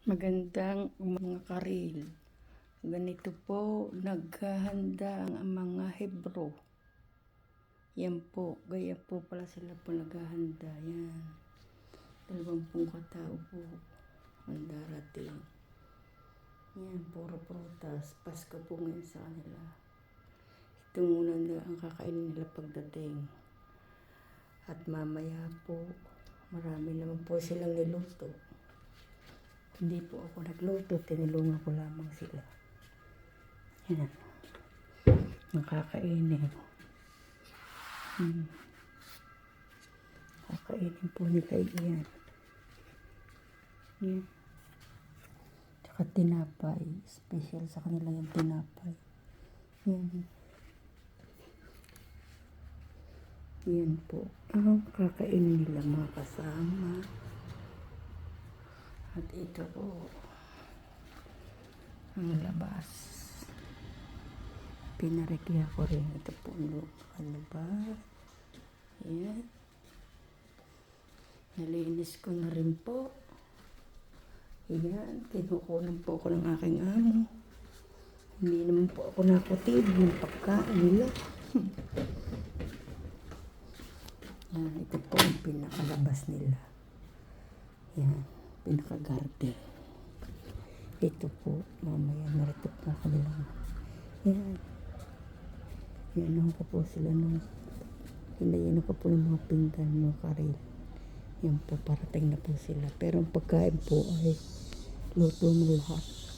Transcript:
Magandang mga karil. Ganito po, naghahanda ang mga Hebro. Yan po, gaya po pala sila po naghahanda. Yan. 20 katao po ang darating. Yan, puro prutas. Pasko po ngayon sa kanila. Ito muna na ang kakainin nila pagdating. At mamaya po, marami naman po silang niluto. Hindi po ako nagluto, tinulungan ko lamang sila. Yan. Nakakainin. Kakainin po nila yan. Yan. Tsaka tinapay. Special sa kanila yung tinapay. Yan. Yan po. Ang kakainin nila mga kasama. At ito po, ang labas. Pinarekya ko rin. Ito po ang labas. Ayan. Nalinis ko na rin po. Ayan. Kinukunan po ako ng aking amo. Hindi naman po ako nakutib ng pagkain nila. Ayan. Ito po ang pinakalabas nila. Ayan. Pinaka-garden. Ito po, mamaya naritip na kanila. Yan. Yan ko po sila nung hinayin ko po ng mga pinggan, mga karil. Yan po, parating na po sila. Pero ang pagkain po ay luto mo lahat.